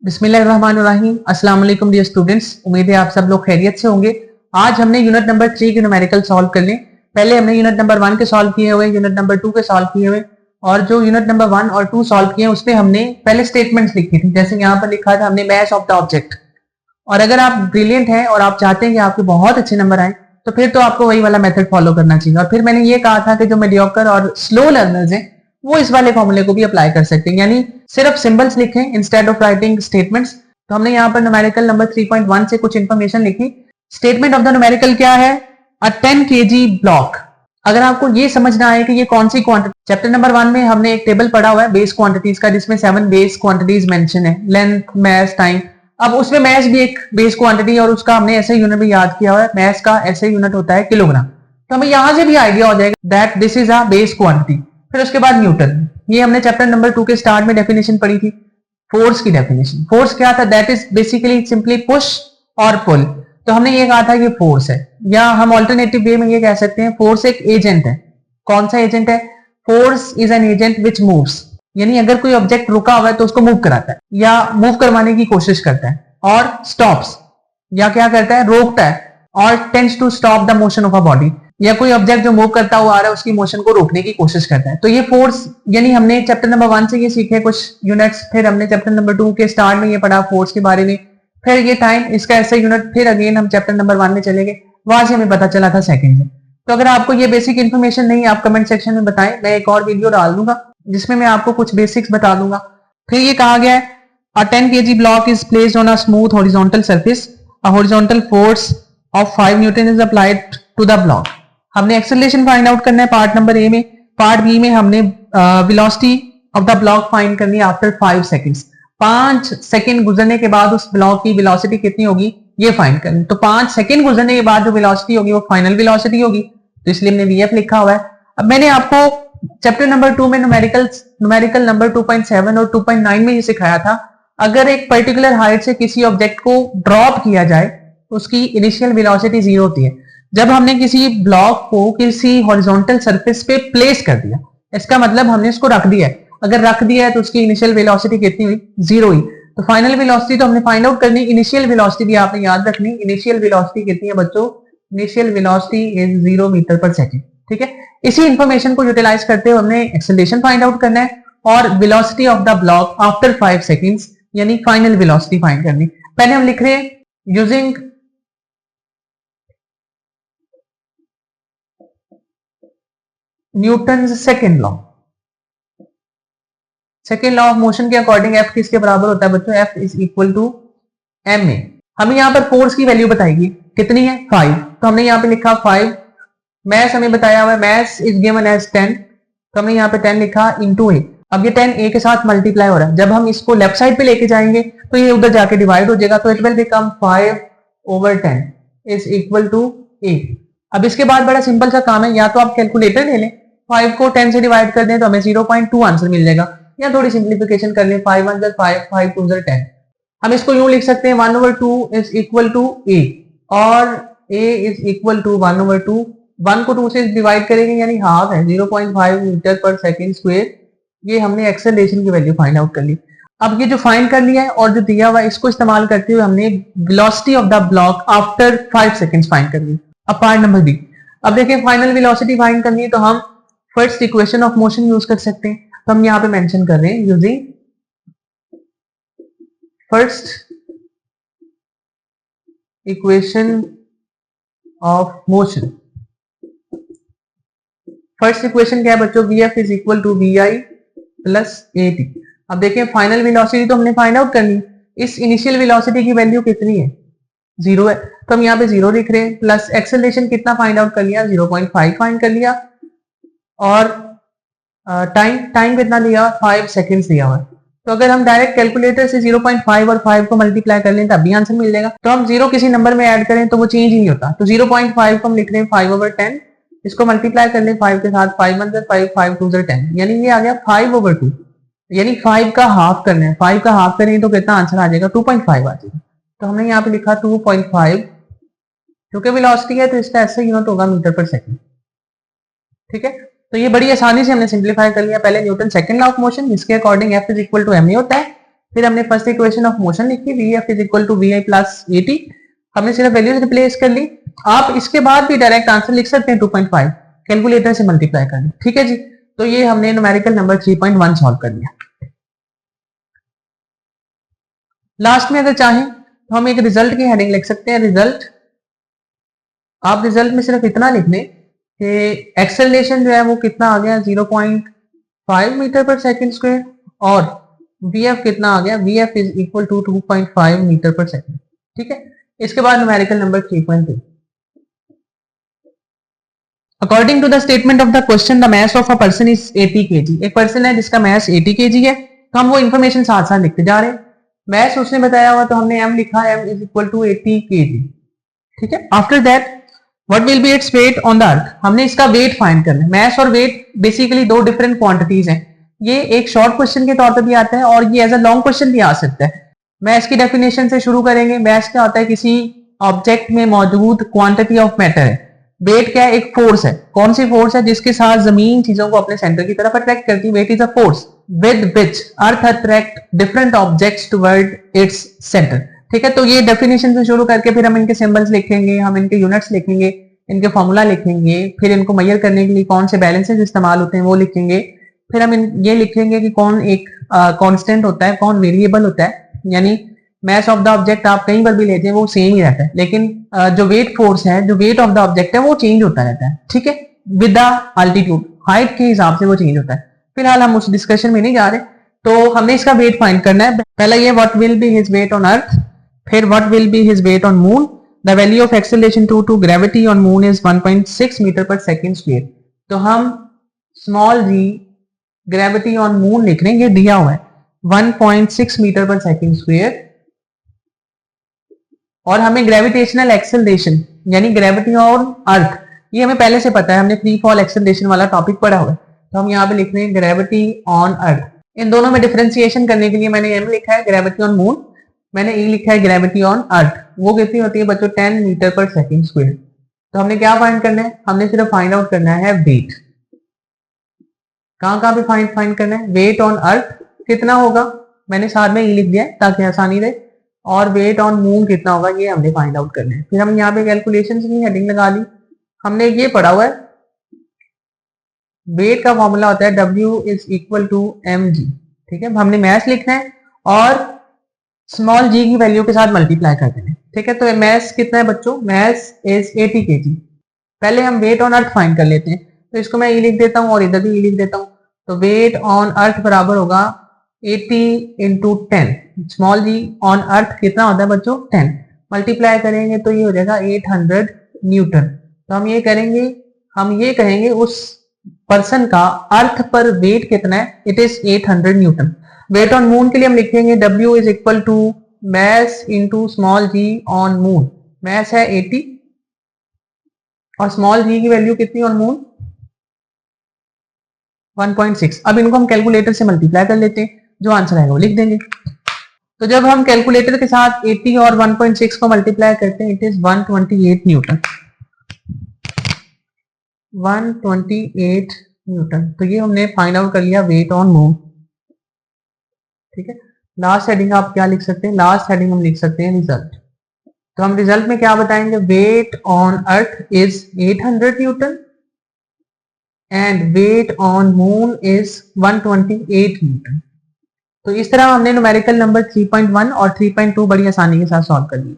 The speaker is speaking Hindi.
बिस्मिल्लाहिर्रहमानिर्रहीम। अस्सलाम वालेकुम डियर स्टूडेंट्स, उम्मीद है आप सब लोग खैरियत से होंगे। आज हमने यूनिट नंबर 3 के न्यूमेरिकल सॉल्व करने। पहले हमने यूनिट नंबर 1 के सॉल्व किए हुए, यूनिट नंबर 2 के सॉल्व किए हुए, और जो यूनिट नंबर 1 और 2 सॉल्व किए उसमें हमने पहले स्टेटमेंट्स लिखी थी। जैसे यहाँ पर लिखा था हमने मैच ऑफ द ऑब्जेक्ट। और अगर आप ब्रिलियंट हैं और आप चाहते हैं कि आपके बहुत अच्छे नंबर आए तो फिर तो आपको वही वाला मेथड फॉलो करना चाहिए। और फिर मैंने ये कहा था कि जो मीडियोकर और स्लो लर्नर्स हैं वो इस वाले फॉर्मूले को भी अप्लाई कर सकते हैं, यानी सिर्फ सिंबल्स लिखें इंस्टेड ऑफ राइटिंग स्टेटमेंट्स। तो हमने यहाँ पर न्यूमेरिकल नंबर 3.1 से कुछ इंफॉर्मेशन लिखी। स्टेटमेंट ऑफ द न्यूमेरिकल क्या है? अ 10 kg ब्लॉक। अगर आपको ये समझना है कि ये कौन सी क्वांटिटी, चैप्टर नंबर 1 में हमने एक टेबल पढ़ा हुआ है बेस क्वांटिटीज का, जिसमें 7 बेस क्वांटिटीज मेंशन है, लेंथ, मास, टाइम। अब उसमें मास भी एक बेस क्वांटिटी और उसका हमने ऐसे यूनिट भी याद किया हुआ है। मास का ऐसे यूनिट होता है किलोग्राम। तो हमें यहां से भी आइडिया हो जाएगा that this is a base quantity. फिर उसके बाद न्यूटन, ये हमने चैप्टर नंबर 2 के स्टार्ट में डेफिनेशन पढ़ी थी। फोर्स की डेफिनेशन, फोर्स क्या था? That is basically simply push और पुल। तो हमने ये कहा था ये फोर्स है, या हम ऑल्टरनेटिव वे में ये कह सकते हैं फोर्स एक एजेंट है। कौन सा एजेंट है? Force is an agent which moves, यानी अगर कोई ऑब्जेक्ट रुका हुआ है तो उसको मूव कराता है या मूव करवाने की कोशिश करता है। और स्टॉप्स, या क्या करता है? रोकता है। और tends to stop the motion of a body, या कोई ऑब्जेक्ट जो मूव करता हुआ आ रहा है उसकी मोशन को रोकने की कोशिश करता है। तो ये फोर्स, यानी हमने चैप्टर नंबर 1 से ये सीखे कुछ यूनिट्स, फिर हमने चैप्टर नंबर 2 के स्टार्ट में ये पढ़ा फोर्स के बारे में, फिर ये टाइम, इसका ऐसा यूनिट, फिर अगेन हम चैप्टर नंबर 1 में चले गए, वहां से हमें पता चला था सेकंड में। तो अगर आपको ये बेसिक इन्फॉर्मेशन नहीं, आप कमेंट सेक्शन में बताएं, मैं एक और वीडियो डाल दूंगा जिसमें मैं आपको कुछ बेसिक्स बता दूंगा। फिर ये कहा गया है a 10 kg block is placed on a smooth horizontal surface. A horizontal force of 5 Newton is applied to the block. हमने एक्सेलरेशन फाइंड आउट करना है पार्ट नंबर ए में। पार्ट बी में हमने velocity of the block find करनी है आफ्टर 5 सेकंड्स। 5 सेकंड गुजरने के बाद उस ब्लॉक की वेलोसिटी कितनी होगी ये फाइंड करनी। तो 5 सेकंड गुजरने के बाद जो वेलोसिटी होगी वो फाइनल वेलोसिटी होगी, तो इसलिए हमने वीएफ लिखा हुआ है। अब मैंने आपको चैप्टर नंबर 2 में न्यूमेरिकल नंबर 2.7 और 2.9 में ये सिखाया था, अगर एक पर्टिकुलर हाइट से किसी ऑब्जेक्ट को ड्रॉप किया जाए तो उसकी इनिशियल वेलोसिटी 0 होती है। जब हमने किसी ब्लॉक को किसी हॉरिजॉन्टल सरफेस पे प्लेस कर दिया, इसका मतलब हमने इसको रख दिया है। अगर रख दिया है तो उसकी इनिशियल वेलोसिटी कितनी हुई? 0 हुई। तो फाइनल वेलोसिटी तो हमने फाइंड आउट करनी, इनिशियल वेलोसिटी भी आपने याद रखनी। इनिशियल वेलोसिटी कितनी है बच्चों? इनिशियल वेलोसिटी इज 0 मीटर पर सेकेंड। ठीक है, इसी इंफॉर्मेशन को यूटिलाइज करते हुए हमने एक्सेलरेशन फाइंड आउट करना है और velocity of the block after 5 seconds, यानी फाइनल वेलोसिटी फाइंड करनी। पहले हम लिख रहे हैं using Newton's second law. Second law of motion के अकॉर्डिंग एफ किसके बराबर होता है बच्चों? F is equal to M A. हमें यहाँ पर फोर्स की वैल्यू बताएगी कितनी है? 5। तो हमने यहाँ पे लिखा 5। मैस हमें बताया हुआ है, मैस इज गिवन एज 10, तो हमने यहाँ पे 10 लिखा इंटू ए। अब ये 10 ए के साथ मल्टीप्लाई हो रहा है, जब हम इसको लेफ्ट साइड पे लेके जाएंगे तो ये उधर जाके डिवाइड हो जाएगा, तो it will become 5/10 is equal to A. अब इसके बाद बड़ा सिंपल सा काम है, या तो आप कैलकुलेटर ले लें, 5 को 10 से डिवाइड कर दें तो हमें 0.2 आंसर मिल जाएगा, या थोड़ी सिंप्लीफिकेशन कर लें, 5 1 5 5 2 10। हम इसको यूं लिख सकते हैं 1/2 इज इक्वल टू ए, और ए इज इक्वल टू 1/2। 1 को 2 से डिवाइड करेंगे यानी हाफ है, 0.5 मीटर पर सेकेंड स्क्वायर। ये हमने एक्सेलरेशन की वैल्यू फाइंड आउट कर ली। अब ये जो फाइंड कर लिया है और जो दिया हुआ है इसको इस्तेमाल करते हुए हमने velocity of the block after 5 seconds find कर ली। अब पार्ट नंबर बी, अब देखिए फाइनल वेलोसिटी फाइंड करनी है तो हम first equation of motion use कर सकते हैं। तो हम यहाँ पे मेंशन कर रहे हैं using first equation of motion. First equation क्या है बच्चों? Vf is equal to Vi plus AT। अब देखिए फाइनल वेलोसिटी तो हमने फाइंड आउट करनी, इस इनिशियल वेलोसिटी की वैल्यू कितनी है? 0 है, तो हम यहाँ पे 0 लिख रहे हैं, प्लस एक्सेलरेशन कितना फाइंड आउट कर लिया? 0.5 फाइंड कर लिया, और टाइम कितना दिया? 5 सेकेंड्स दिया हुआ है। तो अगर हम डायरेक्ट कैलकुलेटर से 0.5 और 5 को मल्टीप्लाई कर लें तब भी आंसर मिल जाएगा। तो हम 0 किसी नंबर में ऐड करें तो वो चेंज ही नहीं होता, तो 0.5 को हम लिख रहे हैं 5/10, इसको मल्टीप्लाई कर लें 5 के साथ, 5 1 5 5 2 10, यानी ये आ गया 5/2, यानी 5 का हाफ करना है। 5 का हाफ करेंगे तो कितना आंसर आ जाएगा? 2.5 आ जाएगा। तो हमने यहाँ पे लिखा 2.5, क्योंकि वेलोसिटी है तो इसका ऐसा यूनिट होगा मीटर पर सेकेंड। ठीक है, तो ये बड़ी आसानी से हमने सिंप्लीफाई कर लिया। पहले Newton second law of motion जिसके according F is equal to M A होता है, फिर हमने फर्स्ट इक्वेशन ऑफ मोशन लिखी, Vf is equal to VI plus AT, हमने सिर्फ वैल्यूज रिप्लेस कर ली। आप इसके बाद भी डायरेक्ट आंसर लिख सकते हैं 2.5, कैलकुलेटर से मल्टीप्लाई कर ली, ठीक है जी। तो ये हमने न्यूमेरिकल नंबर 3.1 सॉल्व कर लिया। लास्ट में अगर चाहें तो हम एक रिजल्ट की हेडिंग लिख सकते हैं, रिजल्ट। आप रिजल्ट में सिर्फ इतना लिख लें कि एक्सेलरेशन जो है वो कितना आ गया 0.5 मीटर पर सेकंड स्क्वायर, और Vf कितना आ गया, Vf is equal to 2.5 metre per second, ठीक है। इसके बाद numerical number 3.2, according to the statement of the question the mass of a person is 80 kg। एक पर्सन है जिसका मास 80 kg है, तो हम वो इन्फॉर्मेशन साथ साथ लिखते जा रहे हैं। मास उसने बताया हुआ तो हमने m लिखा, m is equal to 80 kg, ठीक है। After that what will be its weight on the earth, हमने इसका वेट फाइंड करना है। मास और वेट बेसिकली दो डिफरेंट क्वांटिटीज हैं। ये एक शॉर्ट क्वेश्चन के तौर पर भी आता है और ये एज अ लॉन्ग क्वेश्चन भी आ सकता है। मास की डेफिनेशन से शुरू करेंगे। मास क्या होता है, किसी ऑब्जेक्ट में मौजूद क्वांटिटी ऑफ मैटर है। वेट क्या है, एक फोर्स है। कौन सी फोर्स है, जिसके साथ जमीन चीजों को अपने सेंटर की तरफ अट्रैक्ट करती है। Weight is a force with which earth attract different objects toward its centre, ठीक है। तो ये डेफिनेशन से शुरू करके फिर हम इनके सिंबल्स लिखेंगे, हम इनके यूनिट्स लिखेंगे, इनके फॉर्मूला लिखेंगे, फिर इनको मेजर करने के लिए कौन से बैलेंसेस इस्तेमाल होते हैं वो लिखेंगे, फिर हम ये लिखेंगे कि कौन एक कांस्टेंट होता है, कौन वेरिएबल होता है। यानी मास ऑफ द ऑब्जेक्ट आप कहीं पर भी लेते हैं वो सेम ही रहता है, लेकिन जो वेट फोर्स है, जो वेट ऑफ द ऑब्जेक्ट है वो चेंज होता रहता है, ठीक है, विद द अल्टीट्यूड, हाइट के हिसाब से वो चेंज होता है। फिलहाल हम उस डिस्कशन में नहीं जा रहे। तो हमने इसका वेट फाइंड करना है। पहला ये what will be his weight on earth, फिर what will be his weight on moon. The value of acceleration due to gravity on moon is 1.6 metre per second square. तो हम small g gravity on moon लिख रहे हैं, ये दिया हुआ है 1.6 मीटर पर सेकंड स्क्वायर, और हमें ग्रेविटेशनल एक्सेलरेशन यानी ग्रेविटी ऑन अर्थ ये हमें पहले से पता है, हमने फ्री फॉल एक्सेलरेशन वाला टॉपिक पढ़ा हुआ है। तो हम यहाँ पे लिख रहे हैं ग्रेविटी ऑन अर्थ। इन दोनों में डिफरेंशिएशन करने के लिए मैंने m लिखा है ग्रेविटी ऑन मून, मैंने e लिखा है ग्रेविटी ऑन अर्थ। वो कितनी होती है बच्चों, 10 मीटर पर सेकंड स्क्वायर। तो हमने क्या फाइंड करना है, हमने सिर्फ फाइंड आउट करना है वेट। कहाँ पे फाइंड करना है, वेट ऑन अर्थ कितना होगा, मैंने साथ में e लिख दिया है ताकि आसानी रहे, और वेट ऑन मून कितना होगा ये हमने फाइंड आउट करना है। फिर हम यहाँ पे कैलकुलेशन की हेडिंग लगा ली। हमने ये पढ़ा हुआ है, वेट का फॉर्मूला होता है W is equal to mg, ठीक है। हमने मास लिखना है और स्मॉल g की वैल्यू के साथ मल्टीप्लाई कर देना है, ठीक है। तो मास कितना है बच्चों, मास इज 80 kg। पहले हम वेट ऑन अर्थ फाइंड कर लेते हैं, तो इसको मैं e लिख देता हूँ और इधर भी e लिख देता हूँ। तो वेट ऑन अर्थ बराबर होगा 80 into 10, small g on earth कितना होता है बच्चों 10, मल्टीप्लाई करेंगे तो ये हो जाएगा 800 न्यूटन। तो हम ये करेंगे, हम ये कहेंगे उस पर्सन का अर्थ पर वेट कितना है, it is 800 Newton. Weight on moon के लिए हम लिखेंगे W is equal to mass into small g on moon. Mass है 80 और स्मॉल g की वैल्यू कितनी ऑन मून 1.6। अब इनको हम कैलकुलेटर से मल्टीप्लाई कर लेते हैं, जो आंसर आएगा वो लिख देंगे। तो जब हम कैलकुलेटर के साथ 80 और 1.6 को मल्टीप्लाई करते हैं, इट इज 128 न्यूटन, 128 न्यूटन। तो ये हमने फाइंड आउट कर लिया वेट ऑन मून, ठीक है। लास्ट हेडिंग आप क्या लिख सकते हैं, लास्ट हेडिंग हम लिख सकते हैं रिजल्ट। तो हम रिजल्ट में क्या बताएंगे, weight on earth is 800 newton and weight on moon is 128 newton. तो इस तरह हमने न्यूमेरिकल नंबर 3.1 और 3.2 बड़ी आसानी के साथ सॉल्व कर लिया।